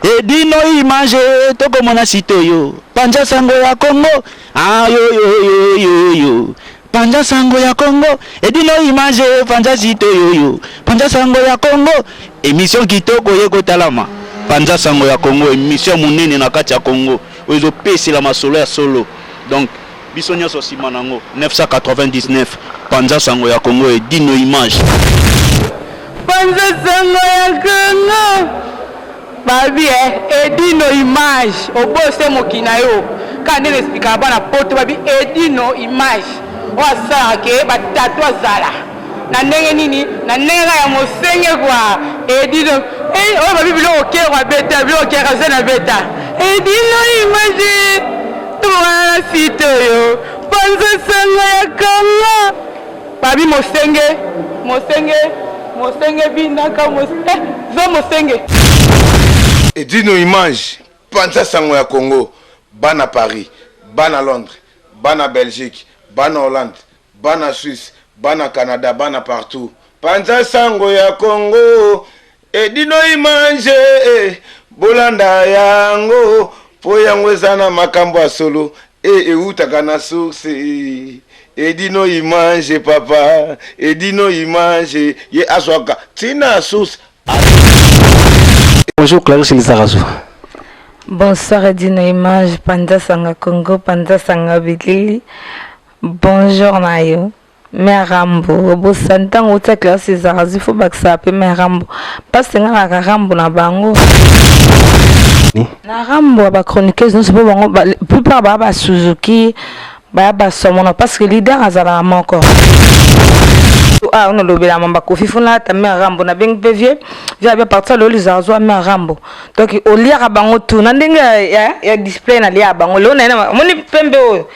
Edino image toko mona sitoyo panja sango ya Congo ah yo panja sango ya Congo Edino image panja sitoyo panja sango ya Congo émission kitoko yeko talama panja sango ya Congo émission munene na kati ya Congo ozo pesi la masolo ya solo donc biso nyonso sima nango 999 panja sango ya Congo Edino image panja sango ya Congo babi Edino image obose mokina yo kandi explica bana poto babi Edino image wasa ke batatu azala na ndenge nini na ndenge ya mosenge kwa Edino o babi bilo okera beta bilo okera zena beta Edino image tuwa sito yo panza sanga ya Congo babi mosenge binaka mosenge Edino image panza sango ya Congo bana Paris bana Londres bana Belgique bana Hollande bana Suisse bana Canada bana partout panza sango ya Congo Edino image bolanda yango po yango ezana makambo ya solo eutaka na source Edino image papa Edino image ye azwaka tina source. Bonjour Clarisse Lizarazu. Bonsoir Edino Image, Panda Sanga Congo, Panda Sanga Bilili. Bonjour Nayo. Merambo, bo santang uta Clarisse Lizarazu, faut pas que ça appelle Merambo. Parce que na Rambo na bango. Na Rambo ba chroniqueuse, non c'est pas bango, plupart ba Suzuki, ba Somona parce que leader azala encore. Ah on lobe la mamba kofi funa ta mère Rambo na beng pevier via bien partir le Lizarazu mère Rambo donc au liara bango tout na ndenge ya display na lia bango lo na moni pembe oyo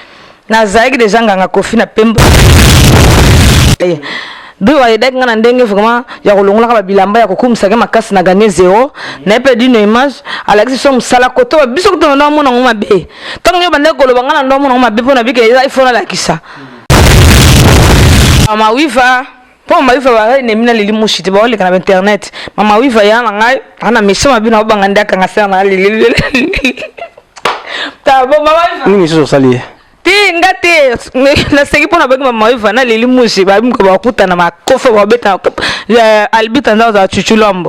na zaigi de janga kofi na pembe do wa yedek ngana ndenge vraiment ya kolongola ka bilamba ya kokumisa ke makasi na gagner 0 na pe Edino image Alexis som sala koto biso ko na mona ngoma be tango bande ko lo bangana ndo mona ngoma be pona bike iPhone la kisa mama wifa po mama wifa ba ne mina lili mushiti ba ole kana internet mama wifa yana ngai ana misema bina obanga ndaka ngasa na lili ta bo mama wifa Nini so sali ti ngate na segi pona ba mama wifa na lili mushi ba bimko ba kuta na makofa ba beta albita ndazo za chuchulombo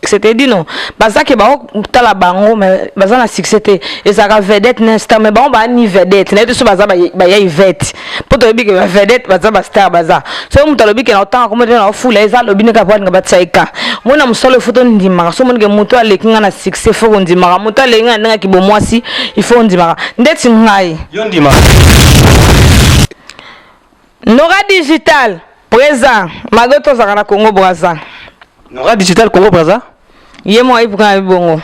c'était dit non bazaki ba tala bango mais bazana succès et ça va vedette l'instant mais bon ba ni vedette na tout baza ba ya vedette pour te dire que vedette baza ba star baza so mu talobi ke na otanga comme na fula eza lobi ne ka kwa nga batsaika mona musolo photo ndimaka so mona ke muto alekinga na succès fo ndimaka muto alenga nga ki bomwasi il faut ndimaka ndeti ngai yo ndima Nora digital présent magoto za na Congo Brazza Nora digital Congo Brazza ye mo ibuka bongo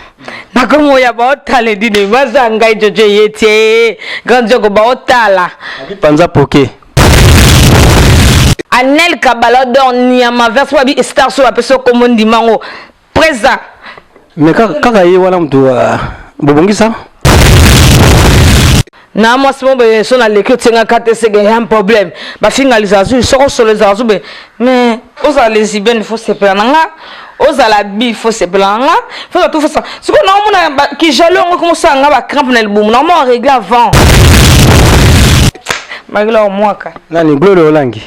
nakomo ya ba otale dine mazanga ijojo yete ganjo go ba otala panza poké Anel Kabalodon ni ama verse wabi star so apeso komondi mango présent mais kaka ye wala mtu bobongisa na moi c'est bon be so na leki tsenga kate sege un problème ba finaliser so so les azu be mais oza les ibene faut se prendre oza la bi faut se prendre faut tout ça ce qu'on a mona ki jalo ngo comme ça nga ba crampe na libumu na mo régler avant magla mwaka nani gloire olangi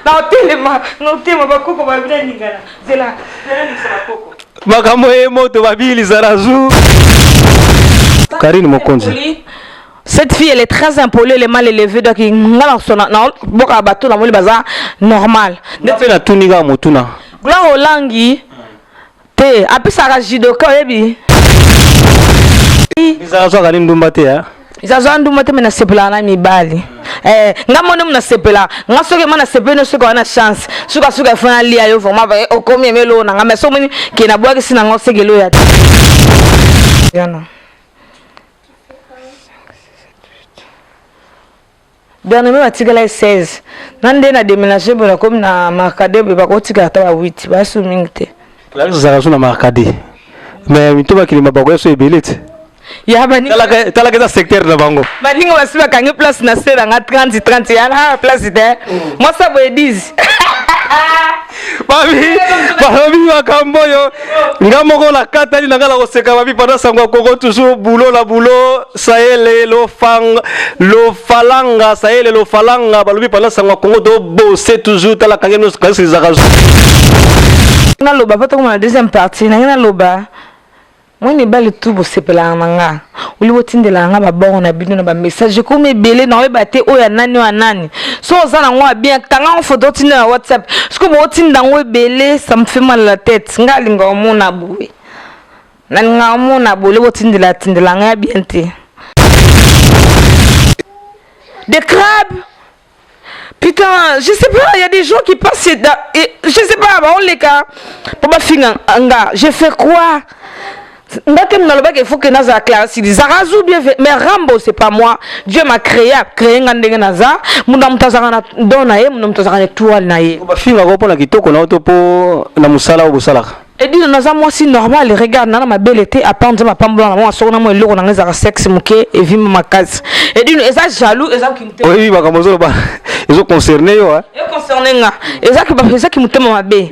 na hotelema no tema ba koko ba bila ningana zela ni sala koko makambo e moto babili Lizarazu Karine Mokonzi. Cette fille elle est très impolie, elle est mal élevée donc ngala sona na boka bato na moli baza normal. Ndefe na tuniga motuna. Gloire olangi te apisa jidoka yebi. Lizarazu Karine ndumba te ya. Lizarazu ndumba te mena sepela na mibali. Ngamono mna sepela ngasoke mana sepela soka na chance suka fana lia yo vraiment ba okomi melo na ngame so mini ke na bwaki sina ngosegelo ya. Yana. Dernièrement article 16 nande na déménager pour comme na marcade be ba ko tika ta 8 ba su mingte Clarisse Lizarazu na marcade mais mitoba kilima ba ko so ebelete ya bani tala ke secteur na bango baninga basiba kangi place na sera nga 30 yana place de moi ça veut 10 babi makambo yo nga moko la katali na ngala koseka babi pendant sango koko toujours boulot la boulot saele lo falanga saele lo falanga balobi pendant sango kongo do bosser toujours tala kange no kasi zakazo na loba pas comme la deuxième partie na loba moi ne bale tout bosser pela nga uli wotindela nga ba bon na bino na ba message ko me belé na oyeba te oya nani wa nani so za na ngwa bien tanga on photo tinda na WhatsApp parce que mo tinda ngwe belé ça me fait mal la tête nga linga mo na buwe na nga mo na bole wotindela tindela nga bien te des crabes. Putain, je sais pas, il y a des gens qui passent je sais pas, on les cas pour ma fille j'ai fait quoi? Il faut que Naza classe. Zarazou bien fait, mais Rambo c'est pas moi. Dieu m'a créé ngandenge Naza. Muna mutazana donaye, muna mutazana toile naye. Ba finga ko pona kitoko na auto po na musala o busala. Et dit Naza moi si normal, regarde na ma belle était à pendre ma pambola moi sokona mo eloko na ngeza sexe muke et vime ma case. Et dit eza jaloux, eza qui mute. Oui, ba kamozo ba. Ils ont concerné yo hein. Ils concerné nga. Eza qui mute ma bé.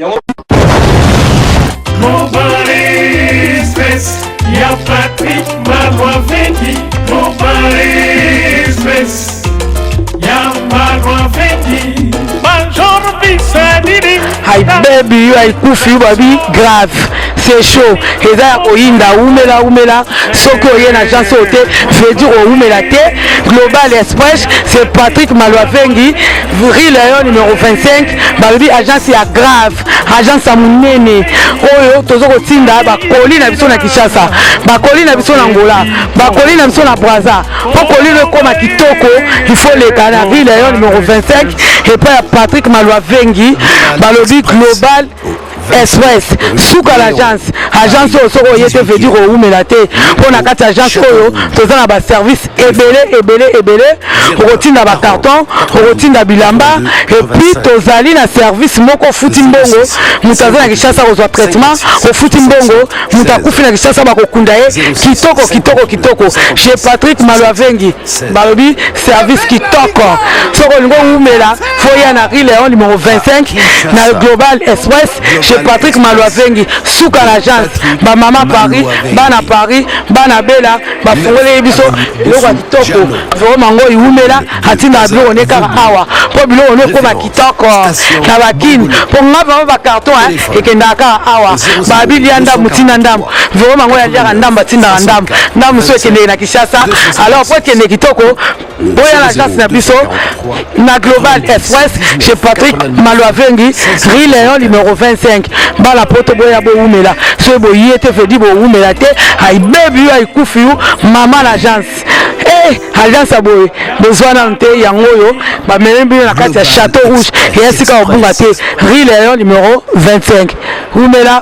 Nobody stress, y'a Patrick Marois Fendi. Nobody stress, y'a Marois Fendi. Bonjour, Bissadini. Hi baby, I kufi baby grave. C'est chaud. Et là, oyinda umela. Soko yena agence hote, veut dire umela te. Global Express, c'est Patrick Malwavengi, Vril Lion numéro 25. Baby agence ya grave, agence à munene. Oyo tozoko tinda ba koli na biso na Kinshasa, ba koli na biso na Angola, ba koli na biso na Brazza. Pour koli le koma kitoko, il faut les canards. Vril Lion numéro 25 et puis Patrick Malwavengi, balobi Global Express souka l'agence osoko yete veut dire oumelate pour na kati agence oyo toza na ba service ebele okotinda ba carton okotinda bilamba et puis tozali na service moko futi mbongo mutaza na Kinshasa kozwa traitement au futi mbongo mutakufi na Kinshasa bakokunda ye kitoko chez Patrick Malwavengi balobi service kitoko soko lingo umela foya na Rileon numéro 25 na Global Express chez Patrick Malwavengi souka l'agence ba mama Paris bana bela ba fongole biso loko kitoko vraiment ngo iumela atina bilo oneka awa po bilo oneko ba kitoko na bakini po ngaba ba carton ekendaka awa ba bilianda mutina ndam vraiment ngo ya ndamba tinda ndam so ekende na Kinshasa alors po ekende kitoko boya l'agence na biso na Global Express chez Patrick Malwavengi Rileon numéro 25 bala poto boya bo umela so bo yete fedi bo umela te ay baby ay kufiu mama l'agence agence aboye besoin nante yango yo ba melembi na kati ya Château Rouge et esika obunga te Rileon numéro 25 umela